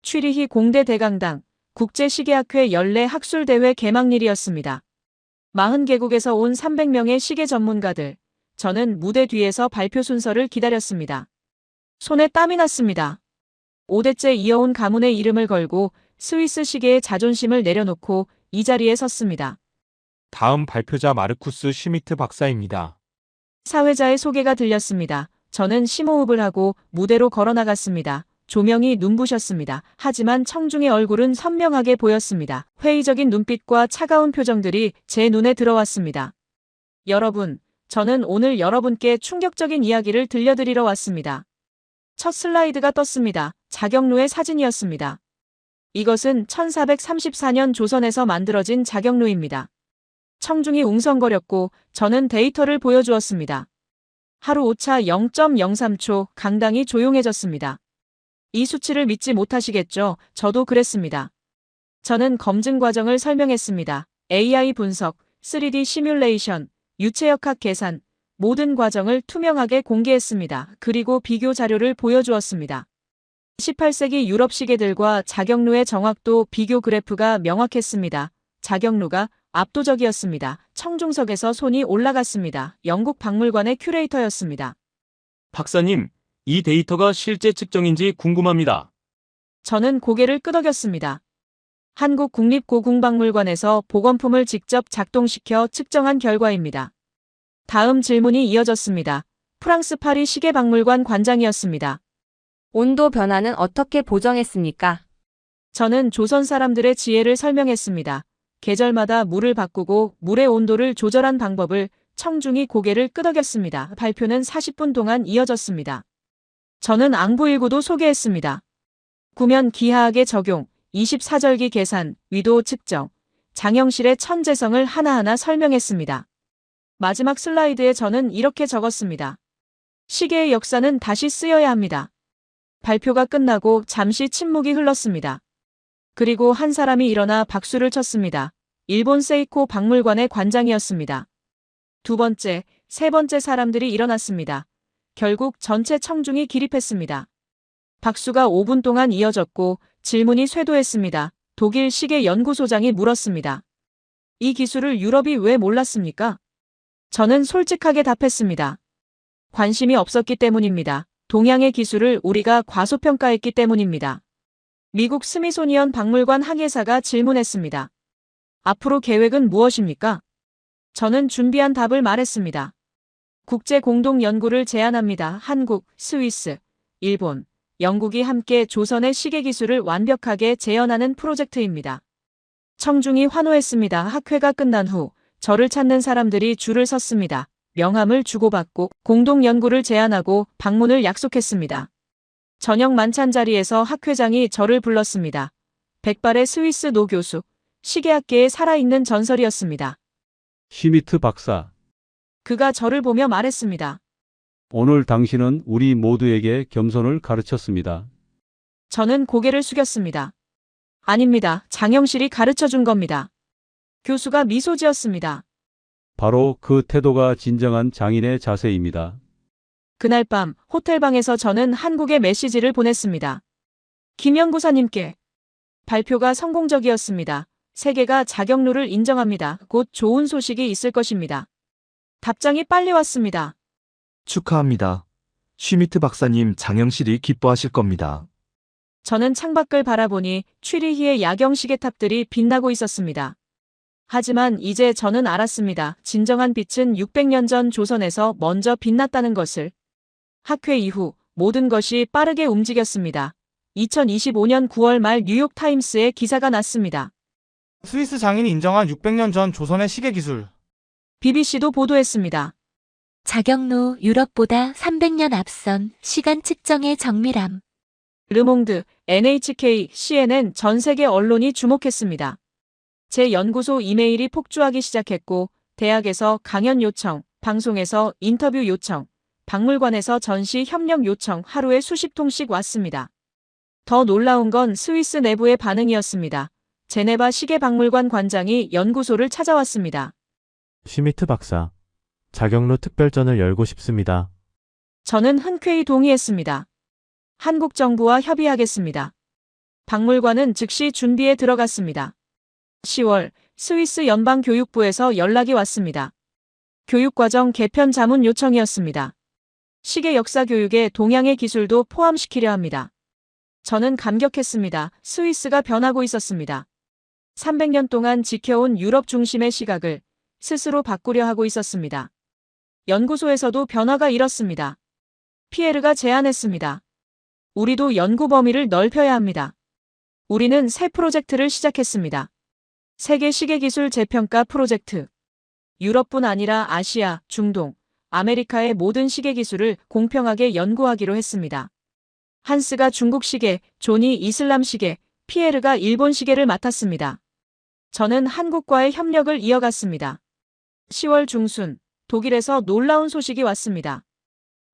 A: 추리히 공대 대강당 국제시계학회 연례학술대회 개막일이었습니다. 40개국에서 온 300명의 시계 전문가들, 저는 무대 뒤에서 발표 순서를 기다렸습니다. 손에 땀이 났습니다. 5대째 이어온 가문의 이름을 걸고 스위스 시계의 자존심을 내려놓고 이 자리에 섰습니다.
K: 다음 발표자 마르쿠스 슈미트 박사입니다.
A: 사회자의 소개가 들렸습니다. 저는 심호흡을 하고 무대로 걸어나갔습니다. 조명이 눈부셨습니다. 하지만 청중의 얼굴은 선명하게 보였습니다. 회의적인 눈빛과 차가운 표정들이 제 눈에 들어왔습니다. 여러분, 저는 오늘 여러분께 충격적인 이야기를 들려드리러 왔습니다. 첫 슬라이드가 떴습니다. 자격로의 사진이었습니다. 이것은 1434년 조선에서 만들어진 자격로입니다. 청중이 웅성거렸고 저는 데이터를 보여주었습니다. 하루 오차 0.03초, 강당이 조용해졌습니다. 이 수치를 믿지 못하시겠죠? 저도 그랬습니다. 저는 검증 과정을 설명했습니다. AI 분석, 3D 시뮬레이션, 유체역학 계산, 모든 과정을 투명하게 공개했습니다. 그리고 비교 자료를 보여주었습니다. 18세기 유럽 시계들과 자격로의 정확도 비교 그래프가 명확했습니다. 자격로가 압도적이었습니다. 청중석에서 손이 올라갔습니다. 영국 박물관의 큐레이터였습니다.
D: 박사님, 이 데이터가 실제 측정인지 궁금합니다.
A: 저는 고개를 끄덕였습니다. 한국국립고궁박물관에서 복원품을 직접 작동시켜 측정한 결과입니다. 다음 질문이 이어졌습니다. 프랑스 파리 시계박물관 관장이었습니다.
L: 온도 변화는 어떻게 보정했습니까?
A: 저는 조선 사람들의 지혜를 설명했습니다. 계절마다 물을 바꾸고 물의 온도를 조절한 방법을. 청중이 고개를 끄덕였습니다. 발표는 40분 동안 이어졌습니다. 저는 앙부일구도 소개했습니다. 구면 기하학의 적용, 24절기 계산, 위도 측정, 장영실의 천재성을 하나하나 설명했습니다. 마지막 슬라이드에 저는 이렇게 적었습니다. 시계의 역사는 다시 쓰여야 합니다. 발표가 끝나고 잠시 침묵이 흘렀습니다. 그리고 한 사람이 일어나 박수를 쳤습니다. 일본 세이코 박물관의 관장이었습니다. 두 번째, 세 번째 사람들이 일어났습니다. 결국 전체 청중이 기립했습니다. 박수가 5분 동안 이어졌고 질문이 쇄도했습니다. 독일 시계 연구소장이 물었습니다. 이 기술을 유럽이 왜 몰랐습니까? 저는 솔직하게 답했습니다. 관심이 없었기 때문입니다. 동양의 기술을 우리가 과소평가했기 때문입니다. 미국 스미소니언 박물관 학예사가 질문했습니다. 앞으로 계획은 무엇입니까? 저는 준비한 답을 말했습니다. 국제 공동 연구를 제안합니다. 한국, 스위스, 일본, 영국이 함께 조선의 시계 기술을 완벽하게 재현하는 프로젝트입니다. 청중이 환호했습니다. 학회가 끝난 후 저를 찾는 사람들이 줄을 섰습니다. 명함을 주고받고 공동 연구를 제안하고 방문을 약속했습니다. 저녁 만찬 자리에서 학회장이 저를 불렀습니다. 백발의 스위스 노 교수, 시계학계의 살아있는 전설이었습니다.
M: 슈미트 박사,
A: 그가 저를 보며 말했습니다.
M: 오늘 당신은 우리 모두에게 겸손을 가르쳤습니다.
A: 저는 고개를 숙였습니다. 아닙니다. 장영실이 가르쳐 준 겁니다. 교수가 미소 지었습니다.
M: 바로 그 태도가 진정한 장인의 자세입니다.
A: 그날 밤 호텔방에서 저는 한국에 메시지를 보냈습니다. 김 연구사님께 발표가 성공적이었습니다. 세계가 자격루를 인정합니다. 곧 좋은 소식이 있을 것입니다. 답장이 빨리 왔습니다.
I: 축하합니다. 슈미트 박사님, 장영실이 기뻐하실 겁니다.
A: 저는 창밖을 바라보니 취리히의 야경 시계탑들이 빛나고 있었습니다. 하지만 이제 저는 알았습니다. 진정한 빛은 600년 전 조선에서 먼저 빛났다는 것을. 학회 이후 모든 것이 빠르게 움직였습니다. 2025년 9월 말 뉴욕타임스에 기사가 났습니다.
J: 스위스 장인이 인정한 600년 전 조선의 시계 기술.
A: BBC도 보도했습니다.
N: 자격로 유럽보다 300년 앞선 시간 측정의 정밀함.
A: 르몽드, NHK, CNN 전 세계 언론이 주목했습니다. 제 연구소 이메일이 폭주하기 시작했고 대학에서 강연 요청, 방송에서 인터뷰 요청, 박물관에서 전시 협력 요청 하루에 수십 통씩 왔습니다. 더 놀라운 건 스위스 내부의 반응이었습니다. 제네바 시계박물관 관장이 연구소를 찾아왔습니다.
B: 슈미트 박사, 자격로 특별전을 열고 싶습니다.
A: 저는 흔쾌히 동의했습니다. 한국 정부와 협의하겠습니다. 박물관은 즉시 준비에 들어갔습니다. 10월 스위스 연방교육부에서 연락이 왔습니다. 교육과정 개편 자문 요청이었습니다. 시계 역사 교육에 동양의 기술도 포함시키려 합니다. 저는 감격했습니다. 스위스가 변하고 있었습니다. 300년 동안 지켜온 유럽 중심의 시각을 스스로 바꾸려 하고 있었습니다. 연구소에서도 변화가 일었습니다. 피에르가 제안했습니다. 우리도 연구 범위를 넓혀야 합니다. 우리는 새 프로젝트를 시작했습니다. 세계 시계기술 재평가 프로젝트. 유럽뿐 아니라 아시아, 중동, 아메리카의 모든 시계기술을 공평하게 연구하기로 했습니다. 한스가 중국 시계, 존이 이슬람 시계, 피에르가 일본 시계를 맡았습니다. 저는 한국과의 협력을 이어갔습니다. 10월 중순, 독일에서 놀라운 소식이 왔습니다.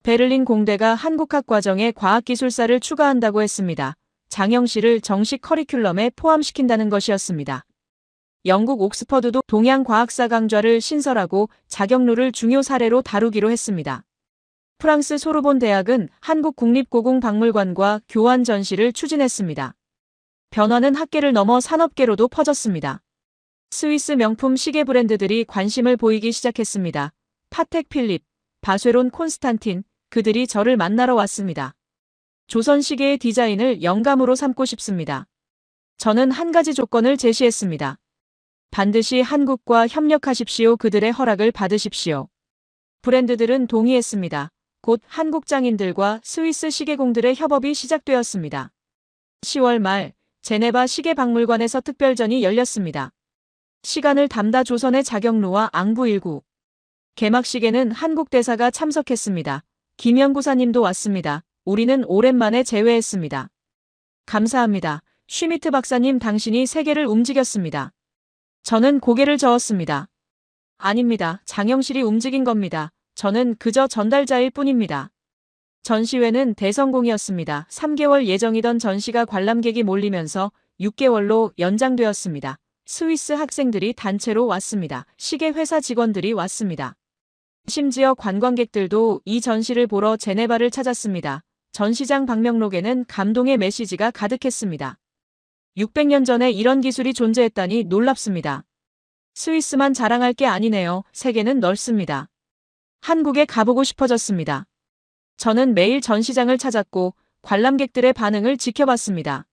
A: 베를린 공대가 한국학 과정에 과학기술사를 추가한다고 했습니다. 장영실을 정식 커리큘럼에 포함시킨다는 것이었습니다. 영국 옥스퍼드도 동양과학사 강좌를 신설하고 자격루를 중요 사례로 다루기로 했습니다. 프랑스 소르본 대학은 한국국립고궁박물관과 교환 전시를 추진했습니다. 변화는 학계를 넘어 산업계로도 퍼졌습니다. 스위스 명품 시계 브랜드들이 관심을 보이기 시작했습니다. 파텍 필립, 바쉐론 콘스탄틴, 그들이 저를 만나러 왔습니다. 조선 시계의 디자인을 영감으로 삼고 싶습니다. 저는 한 가지 조건을 제시했습니다. 반드시 한국과 협력하십시오. 그들의 허락을 받으십시오. 브랜드들은 동의했습니다. 곧 한국 장인들과 스위스 시계공들의 협업이 시작되었습니다. 10월 말 제네바 시계박물관에서 특별전이 열렸습니다. 시간을 담다 조선의 자격루와 앙부19. 개막식에는 한국 대사가 참석했습니다. 김 연구사님도 왔습니다. 우리는 오랜만에 재회했습니다. 감사합니다. 슈미트 박사님, 당신이 세계를 움직였습니다. 저는 고개를 저었습니다. 아닙니다. 장영실이 움직인 겁니다. 저는 그저 전달자일 뿐입니다. 전시회는 대성공이었습니다. 3개월 예정이던 전시가 관람객이 몰리면서 6개월로 연장되었습니다. 스위스 학생들이 단체로 왔습니다. 시계 회사 직원들이 왔습니다. 심지어 관광객들도 이 전시를 보러 제네바를 찾았습니다. 전시장 방명록에는 감동의 메시지가 가득했습니다. 600년 전에 이런 기술이 존재했다니 놀랍습니다. 스위스만 자랑할 게 아니네요. 세계는 넓습니다. 한국에 가보고 싶어졌습니다. 저는 매일 전시장을 찾았고 관람객들의 반응을 지켜봤습니다.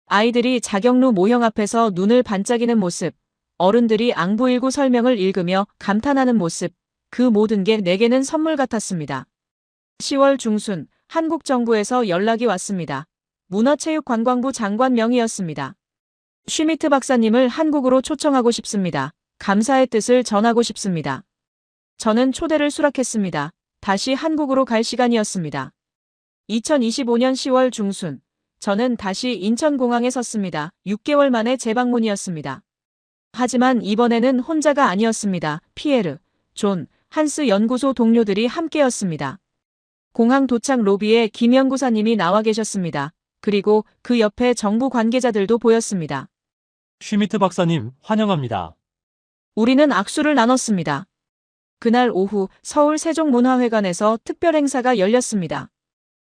A: 아이들이 자경루 모형 앞에서 눈을 반짝이는 모습, 어른들이 앙부일구 설명을 읽으며 감탄하는 모습, 그 모든 게 내게는 선물 같았습니다. 10월 중순 한국 정부에서 연락이 왔습니다. 문화체육관광부 장관 명의였습니다. 슈미트 박사님을 한국으로 초청하고 싶습니다. 감사의 뜻을 전하고 싶습니다. 저는 초대를 수락했습니다. 다시 한국으로 갈 시간이었습니다. 2025년 10월 중순, 저는 다시 인천공항에 섰습니다. 6개월 만에 재방문이었습니다. 하지만 이번에는 혼자가 아니었습니다. 피에르, 존, 한스 연구소 동료들이 함께였습니다. 공항 도착 로비에 김 연구사님이 나와 계셨습니다. 그리고 그 옆에 정부 관계자들도 보였습니다.
D: 슈미트 박사님, 환영합니다.
A: 우리는 악수를 나눴습니다. 그날 오후 서울 세종문화회관에서 특별 행사가 열렸습니다.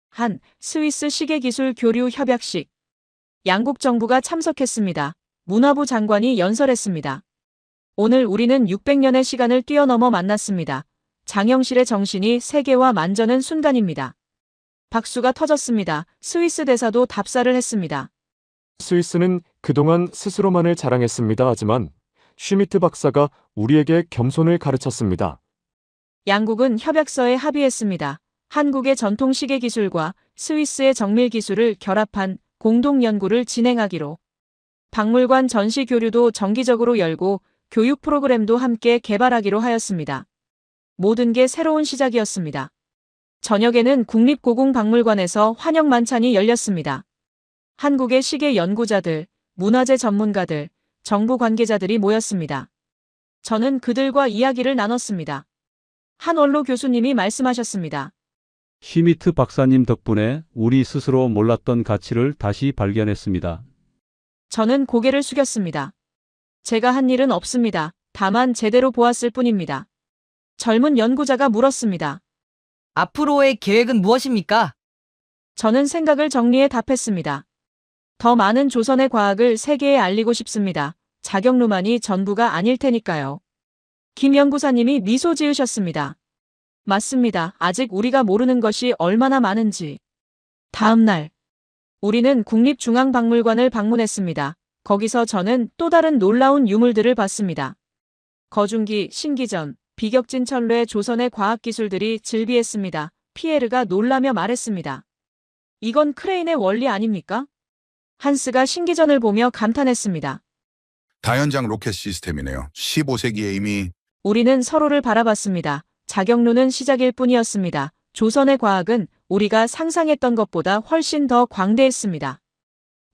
A: 한 스위스 시계기술 교류 협약식. 양국 정부가 참석했습니다. 문화부 장관이 연설했습니다. 오늘 우리는 600년의 시간을 뛰어넘어 만났습니다. 장영실의 정신이 세계와 만저는 순간입니다. 박수가 터졌습니다. 스위스 대사도 답사를 했습니다.
O: 스위스는 그동안 스스로만을 자랑했습니다. 하지만 슈미트 박사가 우리에게 겸손을 가르쳤습니다.
A: 양국은 협약서에 합의했습니다. 한국의 전통 시계 기술과 스위스의 정밀 기술을 결합한 공동 연구를 진행하기로. 박물관 전시 교류도 정기적으로 열고 교육 프로그램도 함께 개발하기로 하였습니다. 모든 게 새로운 시작이었습니다. 저녁에는 국립고궁박물관에서 환영 만찬이 열렸습니다. 한국의 시계 연구자들, 문화재 전문가들, 정부 관계자들이 모였습니다. 저는 그들과 이야기를 나눴습니다. 한 원로 교수님이 말씀하셨습니다.
M: 슈미트 박사님 덕분에 우리 스스로 몰랐던 가치를 다시 발견했습니다.
A: 저는 고개를 숙였습니다. 제가 한 일은 없습니다. 다만 제대로 보았을 뿐입니다. 젊은 연구자가 물었습니다.
P: 앞으로의 계획은 무엇입니까?
A: 저는 생각을 정리해 답했습니다. 더 많은 조선의 과학을 세계에 알리고 싶습니다. 자경루만이 전부가 아닐 테니까요. 김 연구사님이 미소 지으셨습니다. 맞습니다. 아직 우리가 모르는 것이 얼마나 많은지. 다음 날, 우리는 국립중앙박물관을 방문했습니다. 거기서 저는 또 다른 놀라운 유물들을 봤습니다. 거중기, 신기전, 비격진 천뢰 조선의 과학기술들이 즐비했습니다. 피에르가 놀라며 말했습니다. 이건 크레인의 원리 아닙니까? 한스가 신기전을 보며 감탄했습니다.
G: 다연장 로켓 시스템이네요. 15세기에 이미.
A: 우리는 서로를 바라봤습니다. 자경루는 시작일 뿐이었습니다. 조선의 과학은 우리가 상상했던 것보다 훨씬 더 광대했습니다.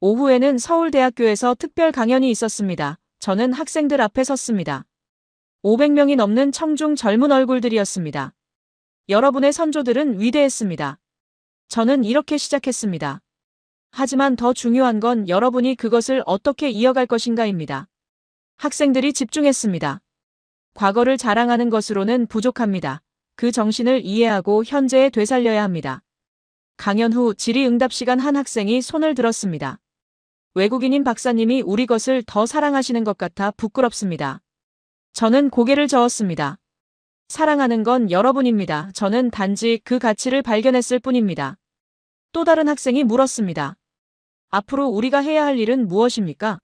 A: 오후에는 서울대학교에서 특별 강연이 있었습니다. 저는 학생들 앞에 섰습니다. 500명이 넘는 청중 젊은 얼굴들이었습니다. 여러분의 선조들은 위대했습니다. 저는 이렇게 시작했습니다. 하지만 더 중요한 건 여러분이 그것을 어떻게 이어갈 것인가입니다. 학생들이 집중했습니다. 과거를 자랑하는 것으로는 부족합니다. 그 정신을 이해하고 현재에 되살려야 합니다. 강연 후 질의응답 시간 한 학생이 손을 들었습니다. 외국인인 박사님이 우리 것을 더 사랑하시는 것 같아 부끄럽습니다. 저는 고개를 저었습니다. 사랑하는 건 여러분입니다. 저는 단지 그 가치를 발견했을 뿐입니다. 또 다른 학생이 물었습니다. 앞으로 우리가 해야 할 일은 무엇입니까?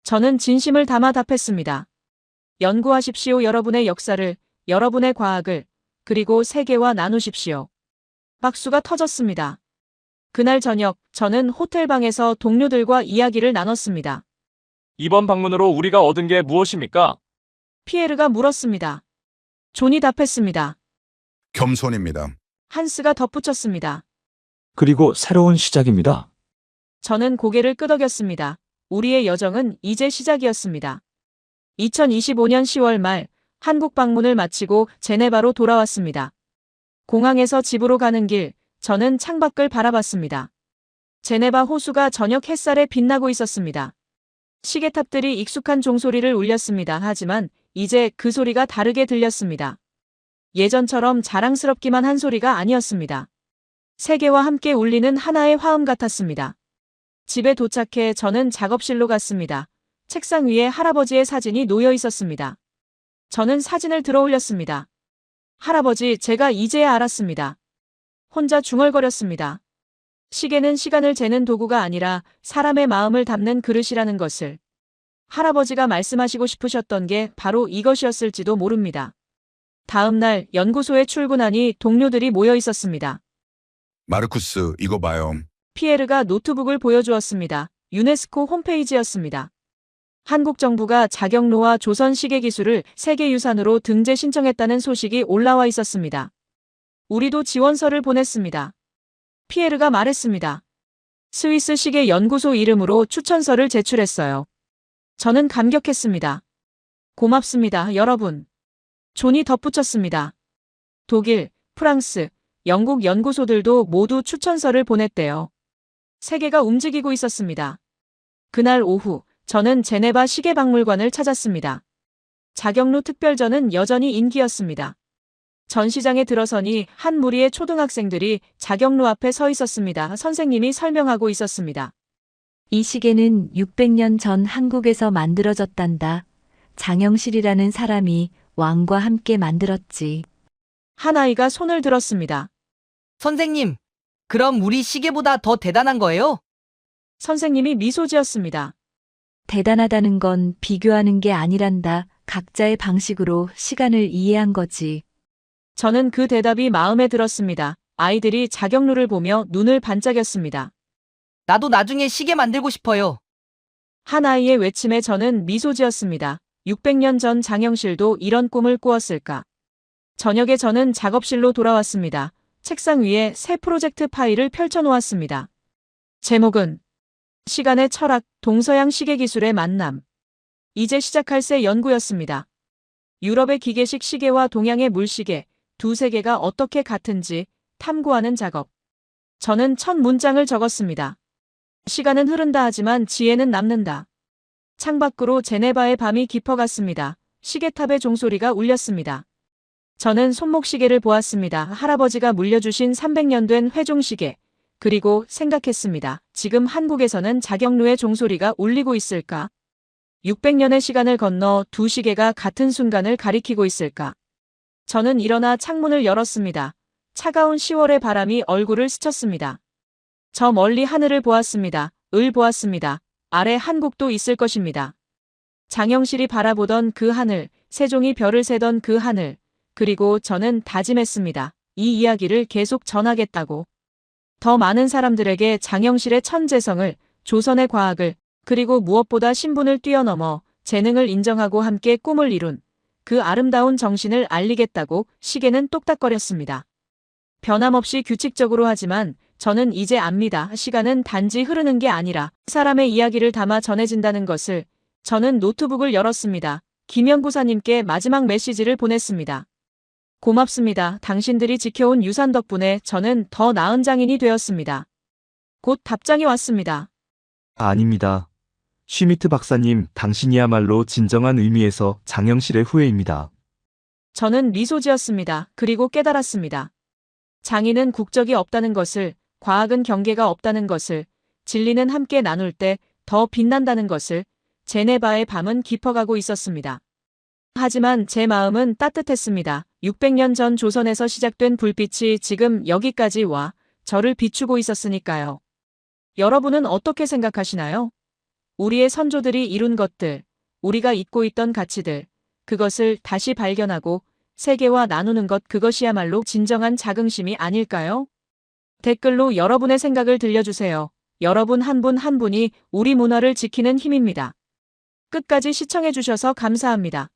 A: 저는 진심을 담아 답했습니다. 연구하십시오. 여러분의 역사를, 여러분의 과학을, 그리고 세계와 나누십시오. 박수가 터졌습니다. 그날 저녁, 저는 호텔방에서 동료들과 이야기를 나눴습니다.
D: 이번 방문으로 우리가 얻은 게 무엇입니까?
A: 피에르가 물었습니다. 존이 답했습니다.
G: 겸손입니다.
A: 한스가 덧붙였습니다.
F: 그리고 새로운 시작입니다.
A: 저는 고개를 끄덕였습니다. 우리의 여정은 이제 시작이었습니다. 2025년 10월 말 한국 방문을 마치고 제네바로 돌아왔습니다. 공항에서 집으로 가는 길, 저는 창밖을 바라봤습니다. 제네바 호수가 저녁 햇살에 빛나고 있었습니다. 시계탑들이 익숙한 종소리를 울렸습니다. 하지만 이제 그 소리가 다르게 들렸습니다. 예전처럼 자랑스럽기만 한 소리가 아니었습니다. 세계와 함께 울리는 하나의 화음 같았습니다. 집에 도착해 저는 작업실로 갔습니다. 책상 위에 할아버지의 사진이 놓여 있었습니다. 저는 사진을 들어 올렸습니다. 할아버지, 제가 이제야 알았습니다. 혼자 중얼거렸습니다. 시계는 시간을 재는 도구가 아니라 사람의 마음을 담는 그릇이라는 것을. 할아버지가 말씀하시고 싶으셨던 게 바로 이것이었을지도 모릅니다. 다음 날 연구소에 출근하니 동료들이 모여 있었습니다.
G: 마르쿠스, 이거 봐요.
A: 피에르가 노트북을 보여주었습니다. 유네스코 홈페이지였습니다. 한국 정부가 자경로와 조선 시계 기술을 세계유산으로 등재 신청했다는 소식이 올라와 있었습니다. 우리도 지원서를 보냈습니다. 피에르가 말했습니다. 스위스 시계 연구소 이름으로 추천서를 제출했어요. 저는 감격했습니다. 고맙습니다, 여러분. 존이 덧붙였습니다. 독일, 프랑스, 영국 연구소들도 모두 추천서를 보냈대요. 세계가 움직이고 있었습니다. 그날 오후, 저는 제네바 시계박물관을 찾았습니다. 자경루 특별전은 여전히 인기였습니다. 전시장에 들어서니 한 무리의 초등학생들이 자경루 앞에 서 있었습니다. 선생님이 설명하고 있었습니다.
N: 이 시계는 600년 전 한국에서 만들어졌단다. 장영실이라는 사람이 왕과 함께 만들었지.
A: 한 아이가 손을 들었습니다.
P: 선생님, 그럼 우리 시계보다 더 대단한 거예요?
A: 선생님이 미소 지었습니다.
N: 대단하다는 건 비교하는 게 아니란다. 각자의 방식으로 시간을 이해한 거지.
A: 저는 그 대답이 마음에 들었습니다. 아이들이 자경루를 보며 눈을 반짝였습니다.
P: 나도 나중에 시계 만들고 싶어요.
A: 한 아이의 외침에 저는 미소 지었습니다. 600년 전 장영실도 이런 꿈을 꾸었을까? 저녁에 저는 작업실로 돌아왔습니다. 책상 위에 새 프로젝트 파일을 펼쳐놓았습니다. 제목은 시간의 철학, 동서양 시계 기술의 만남. 이제 시작할 새 연구였습니다. 유럽의 기계식 시계와 동양의 물시계, 두 세계가 어떻게 같은지 탐구하는 작업. 저는 첫 문장을 적었습니다. 시간은 흐른다 하지만 지혜는 남는다. 창밖으로 제네바의 밤이 깊어갔습니다. 시계탑의 종소리가 울렸습니다. 저는 손목시계를 보았습니다. 할아버지가 물려주신 300년 된 회종시계. 그리고 생각했습니다. 지금 한국에서는 자경루의 종소리가 울리고 있을까? 600년의 시간을 건너 두 시계가 같은 순간을 가리키고 있을까? 저는 일어나 창문을 열었습니다. 차가운 10월의 바람이 얼굴을 스쳤습니다. 저 멀리 하늘을 보았습니다. 을 보았습니다. 아래 한국도 있을 것입니다. 장영실이 바라보던 그 하늘, 세종이 별을 세던 그 하늘, 그리고 저는 다짐했습니다. 이 이야기를 계속 전하겠다고. 더 많은 사람들에게 장영실의 천재성을, 조선의 과학을, 그리고 무엇보다 신분을 뛰어넘어 재능을 인정하고 함께 꿈을 이룬 그 아름다운 정신을 알리겠다고. 시계는 똑딱거렸습니다. 변함없이 규칙적으로 하지만 저는 이제 압니다. 시간은 단지 흐르는 게 아니라 사람의 이야기를 담아 전해진다는 것을. 저는 노트북을 열었습니다. 김영구사님께 마지막 메시지를 보냈습니다. 고맙습니다. 당신들이 지켜온 유산 덕분에 저는 더 나은 장인이 되었습니다. 곧 답장이 왔습니다.
I: 아닙니다. 슈미트 박사님, 당신이야말로 진정한 의미에서 장영실의 후예입니다.
A: 저는 미소 지었습니다. 그리고 깨달았습니다. 장인은 국적이 없다는 것을, 과학은 경계가 없다는 것을, 진리는 함께 나눌 때 더 빛난다는 것을. 제네바의 밤은 깊어가고 있었습니다. 하지만 제 마음은 따뜻했습니다. 600년 전 조선에서 시작된 불빛이 지금 여기까지 와 저를 비추고 있었으니까요. 여러분은 어떻게 생각하시나요? 우리의 선조들이 이룬 것들, 우리가 잊고 있던 가치들, 그것을 다시 발견하고 세계와 나누는 것, 그것이야말로 진정한 자긍심이 아닐까요? 댓글로 여러분의 생각을 들려주세요. 여러분 한 분 한 분이 우리 문화를 지키는 힘입니다. 끝까지 시청해주셔서 감사합니다.